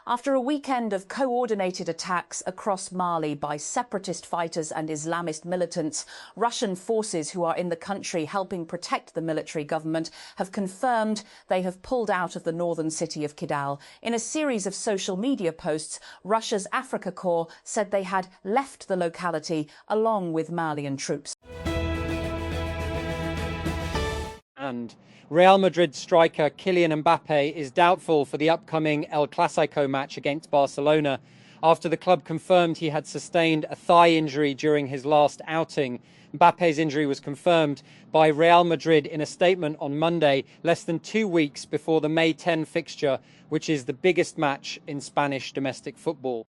After a weekend of coordinated attacks across Mali by separatist fighters and Islamist militants, Russian forces who are in the country helping protect the military government have confirmed they have pulled out of the northern city of Kidal. In a series of social media posts, Russia's Africa Corps said they had left the locality along with Malian troops. And Real Madrid striker Kylian Mbappe is doubtful for the upcoming El Clasico match against Barcelona after the club confirmed he had sustained a thigh injury during his last outing. Mbappe's injury was confirmed by Real Madrid in a statement on Monday, less than 2 weeks before the May 10 fixture, which is the biggest match in Spanish domestic football.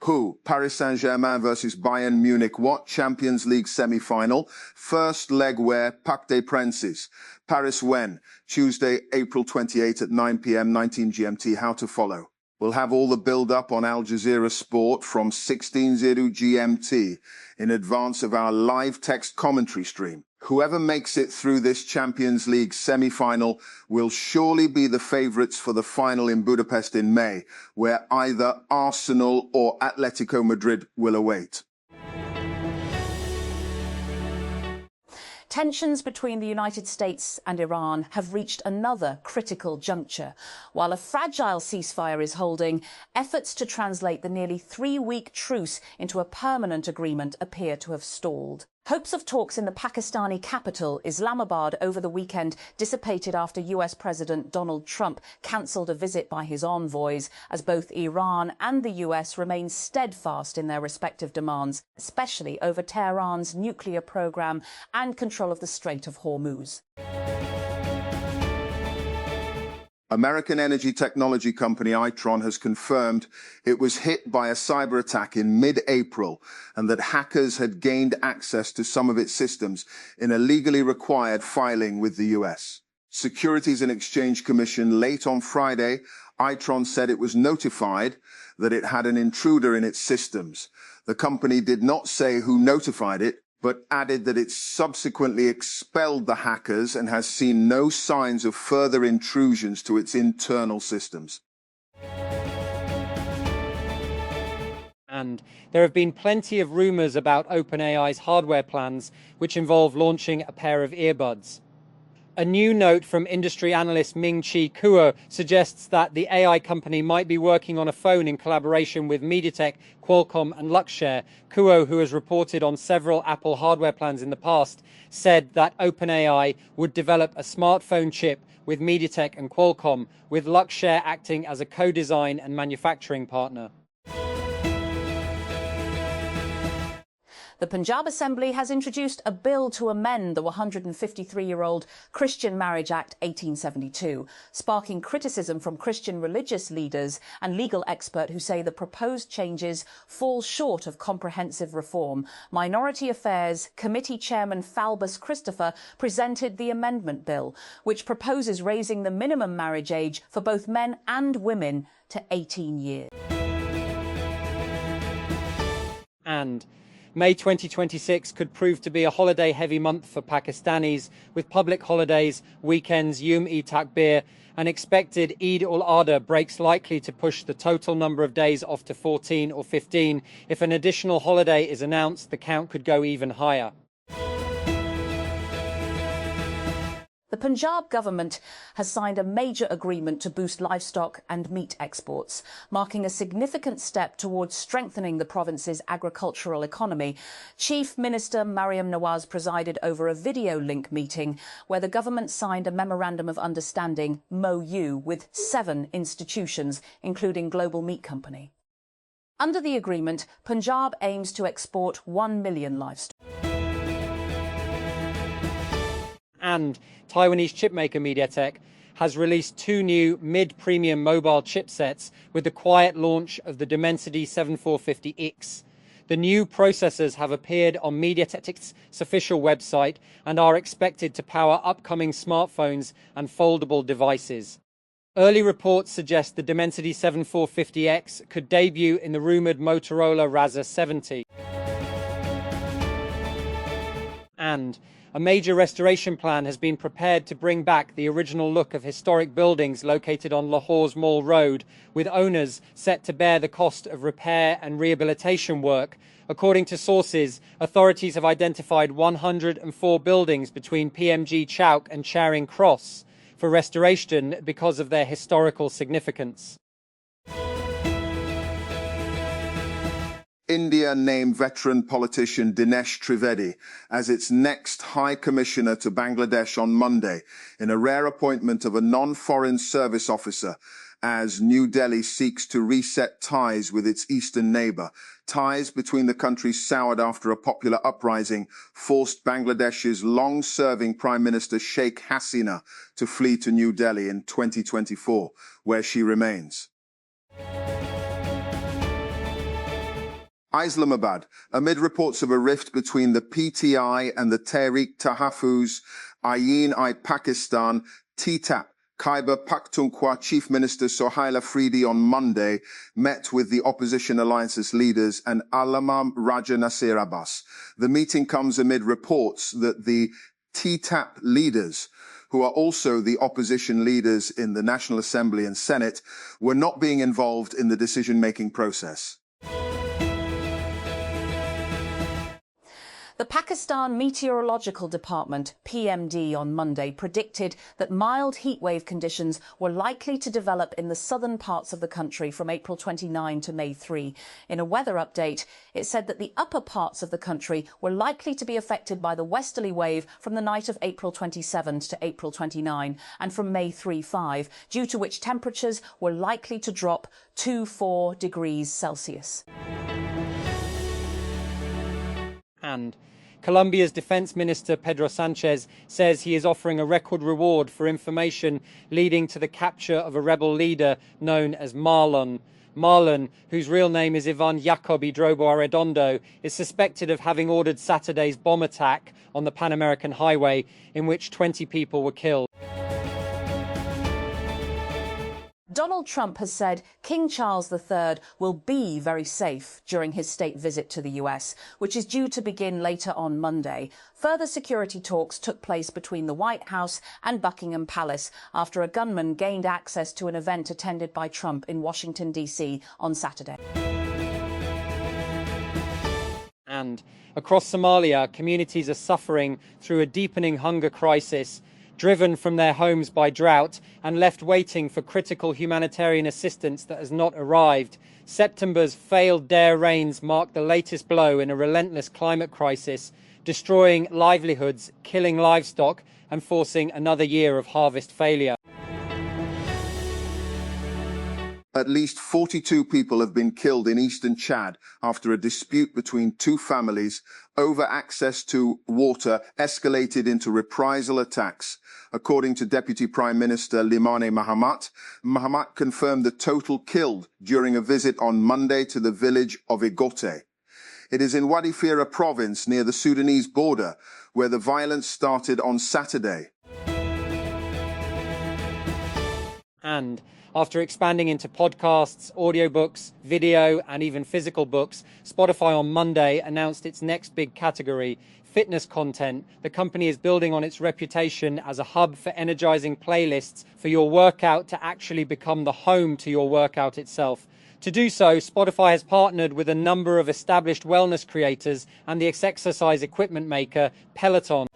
Who? Paris Saint-Germain versus Bayern Munich. What? Champions League semi-final. First leg where? Parc des Princes. Paris when? Tuesday, April 28 at 9 p.m. 19 GMT. How to follow? We'll have all the build-up on Al Jazeera Sport from 16:00 GMT in advance of our live text commentary stream. Whoever makes it through this Champions League semi-final will surely be the favourites for the final in Budapest in May, where either Arsenal or Atletico Madrid will await. Tensions between the United States and Iran have reached another critical juncture. While a fragile ceasefire is holding, efforts to translate the nearly 3-week truce into a permanent agreement appear to have stalled. Hopes of talks in the Pakistani capital, Islamabad, over the weekend dissipated after US President Donald Trump cancelled a visit by his envoys, as both Iran and the US remain steadfast in their respective demands, especially over Tehran's nuclear program and control of the Strait of Hormuz. American energy technology company Itron has confirmed it was hit by a cyber attack in mid-April and that hackers had gained access to some of its systems in a legally required filing with the US. Securities and Exchange Commission late on Friday, Itron said it was notified that it had an intruder in its systems. The company did not say who notified it, but added that it subsequently expelled the hackers and has seen no signs of further intrusions to its internal systems. And there have been plenty of rumours about OpenAI's hardware plans, which involve launching a pair of earbuds. A new note from industry analyst Ming-Chi Kuo suggests that the AI company might be working on a phone in collaboration with MediaTek, Qualcomm and Luxshare. Kuo, who has reported on several Apple hardware plans in the past, said that OpenAI would develop a smartphone chip with MediaTek and Qualcomm, with Luxshare acting as a co-design and manufacturing partner. The Punjab Assembly has introduced a bill to amend the 153-year-old Christian Marriage Act 1872, sparking criticism from Christian religious leaders and legal experts who say the proposed changes fall short of comprehensive reform. Minority Affairs Committee Chairman Falbus Christopher presented the amendment bill, which proposes raising the minimum marriage age for both men and women to 18 years. And May 2026 could prove to be a holiday-heavy month for Pakistanis, with public holidays, weekends, Yom-e-Takbir, and expected Eid-ul-Adha breaks likely to push the total number of days off to 14 or 15. If an additional holiday is announced, the count could go even higher. The Punjab government has signed a major agreement to boost livestock and meat exports, marking a significant step towards strengthening the province's agricultural economy. Chief Minister Mariam Nawaz presided over a video link meeting where the government signed a Memorandum of Understanding, MOU, with 7 institutions, including Global Meat Company. Under the agreement, Punjab aims to export 1 million livestock. And Taiwanese chipmaker MediaTek has released 2 new mid-premium mobile chipsets with the quiet launch of the Dimensity 7450X. The new processors have appeared on MediaTek's official website and are expected to power upcoming smartphones and foldable devices. Early reports suggest the Dimensity 7450X could debut in the rumoured Motorola Razr 70. And And a major restoration plan has been prepared to bring back the original look of historic buildings located on Lahore's Mall Road, with owners set to bear the cost of repair and rehabilitation work. According to sources, authorities have identified 104 buildings between PMG Chowk and Charing Cross for restoration because of their historical significance. India named veteran politician Dinesh Trivedi as its next High Commissioner to Bangladesh on Monday, in a rare appointment of a non-foreign service officer, as New Delhi seeks to reset ties with its eastern neighbour. Ties between the countries soured after a popular uprising forced Bangladesh's long-serving Prime Minister Sheikh Hasina to flee to New Delhi in 2024, where she remains. Islamabad, amid reports of a rift between the PTI and the Tehreek-e-Tahaffuz, Pakistan, TTAP, Khyber Pakhtunkhwa Chief Minister Sohail Afridi on Monday met with the opposition alliance's leaders and Allama Raja Nasir Abbas. The meeting comes amid reports that the TTAP leaders, who are also the opposition leaders in the National Assembly and Senate, were not being involved in the decision-making process. The Pakistan Meteorological Department, PMD, on Monday predicted that mild heatwave conditions were likely to develop in the southern parts of the country from April 29 to May 3. In a weather update, it said that the upper parts of the country were likely to be affected by the westerly wave from the night of April 27 to April 29 and from May 3-5, due to which temperatures were likely to drop 2-4 degrees Celsius. And Colombia's Defense Minister Pedro Sanchez says he is offering a record reward for information leading to the capture of a rebel leader known as Marlon. Marlon, whose real name is Ivan Jacob Idrobo Arredondo, is suspected of having ordered Saturday's bomb attack on the Pan American Highway, in which 20 people were killed. Donald Trump has said King Charles III will be very safe during his state visit to the US, which is due to begin later on Monday. Further security talks took place between the White House and Buckingham Palace after a gunman gained access to an event attended by Trump in Washington, D.C. on Saturday. And across Somalia, communities are suffering through a deepening hunger crisis, driven from their homes by drought and left waiting for critical humanitarian assistance that has not arrived. September's failed Dare rains mark the latest blow in a relentless climate crisis, destroying livelihoods, killing livestock, and forcing another year of harvest failure. At least 42 people have been killed in eastern Chad after a dispute between two families over access to water escalated into reprisal attacks. According to Deputy Prime Minister Limane Mahamat, Mahamat confirmed the total killed during a visit on Monday to the village of Igote. It is in Wadi Fira province near the Sudanese border where the violence started on Saturday. And after expanding into podcasts, audiobooks, video, and even physical books, Spotify on Monday announced its next big category, fitness content. The company is building on its reputation as a hub for energizing playlists for your workout to actually become the home to your workout itself. To do so, Spotify has partnered with a number of established wellness creators and the exercise equipment maker Peloton.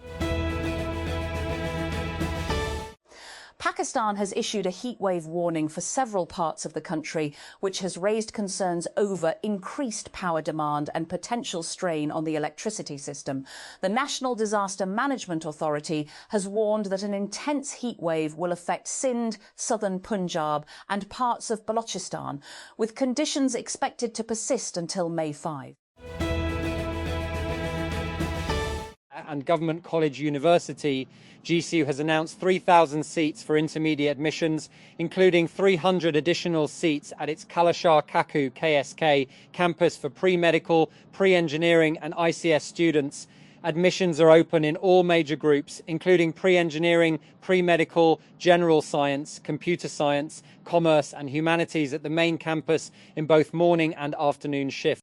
Pakistan has issued a heatwave warning for several parts of the country, which has raised concerns over increased power demand and potential strain on the electricity system. The National Disaster Management Authority has warned that an intense heatwave will affect Sindh, southern Punjab and parts of Balochistan, with conditions expected to persist until May 5. And Government College University, GCU has announced 3,000 seats for intermediate admissions, including 300 additional seats at its Kalashar Kaku KSK campus for pre-medical, pre-engineering and ICS students. Admissions are open in all major groups, including pre-engineering, pre-medical, general science, computer science, commerce and humanities at the main campus in both morning and afternoon shifts.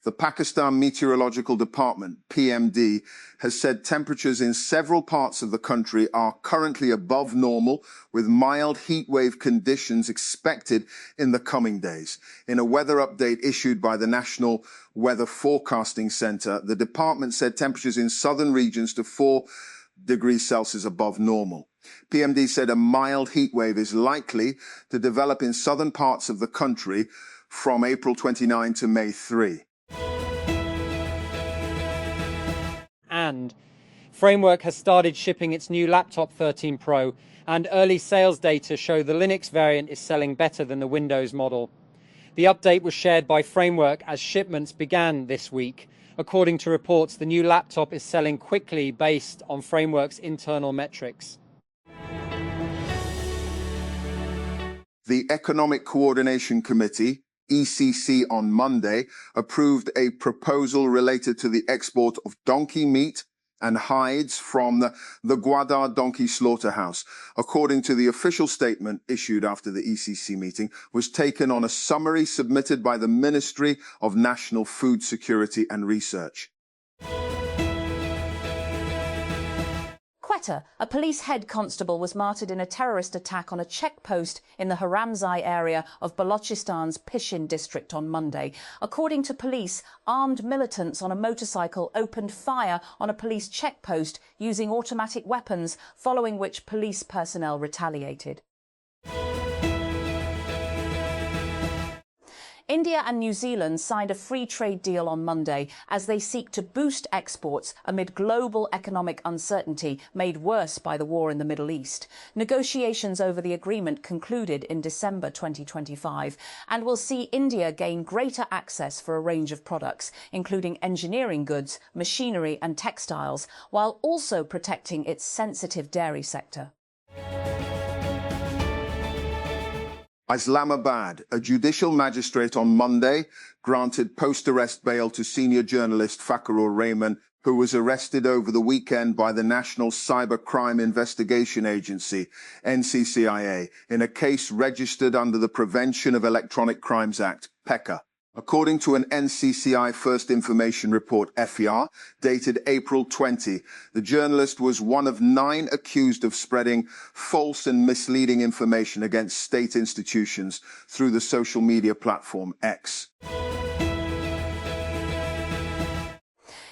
The Pakistan Meteorological Department, PMD, has said temperatures in several parts of the country are currently above normal, with mild heatwave conditions expected in the coming days. In a weather update issued by the National Weather Forecasting Center, the department said temperatures in southern regions to 4 degrees Celsius above normal. PMD said a mild heatwave is likely to develop in southern parts of the country from April 29 to May 3. And Framework has started shipping its new laptop 13 Pro, and early sales data show the Linux variant is selling better than the Windows model. The update was shared by Framework as shipments began this week. According to reports, the new laptop is selling quickly based on Framework's internal metrics. The Economic Coordination Committee, ECC, on Monday approved a proposal related to the export of donkey meat and hides from the Gwadar donkey slaughterhouse. According to the official statement issued after the ECC meeting, was taken on a summary submitted by the Ministry of National Food Security and Research. Quetta, a police head constable, was martyred in a terrorist attack on a checkpost in the Haramzai area of Balochistan's Pishin district on Monday. According to police, armed militants on a motorcycle opened fire on a police checkpost using automatic weapons, following which police personnel retaliated. India and New Zealand signed a free trade deal on Monday as they seek to boost exports amid global economic uncertainty made worse by the war in the Middle East. Negotiations over the agreement concluded in December 2025 and will see India gain greater access for a range of products, including engineering goods, machinery and textiles, while also protecting its sensitive dairy sector. Islamabad, a judicial magistrate on Monday granted post-arrest bail to senior journalist Fakhrul Rahman, who was arrested over the weekend by the National Cyber Crime Investigation Agency, NCCIA, in a case registered under the Prevention of Electronic Crimes Act, PECA. According to an NCCI First Information Report, FER, dated April 20, the journalist was one of 9 accused of spreading false and misleading information against state institutions through the social media platform X.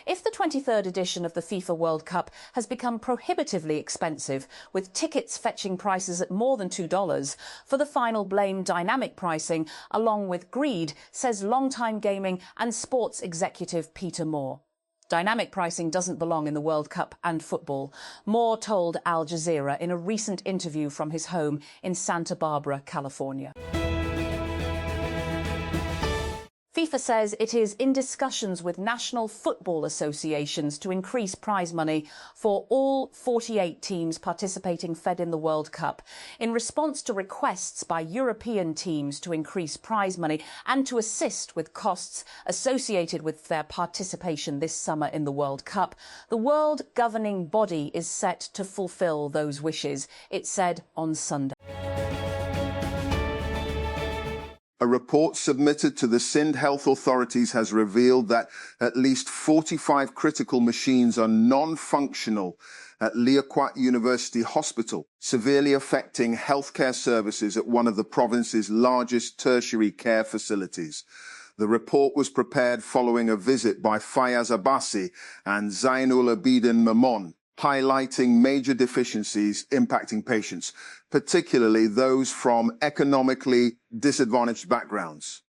If the 23rd edition of the FIFA World Cup has become prohibitively expensive, with tickets fetching prices at more than $2, for the final blame dynamic pricing, along with greed, says longtime gaming and sports executive Peter Moore. Dynamic pricing doesn't belong in the World Cup and football, Moore told Al Jazeera in a recent interview from his home in Santa Barbara, California. FIFA says it is in discussions with national football associations to increase prize money for all 48 teams participating in the World Cup, in response to requests by European teams to increase prize money and to assist with costs associated with their participation this summer in the World Cup. The world governing body is set to fulfil those wishes, it said on Sunday. A report submitted to the Sindh health authorities has revealed that at least 45 critical machines are non-functional at Liaquat University Hospital, severely affecting healthcare services at one of the province's largest tertiary care facilities. The report was prepared following a visit by Fayaz Abbasi and Zainul Abidin Mamon, highlighting major deficiencies impacting patients, particularly those from economically disadvantaged backgrounds.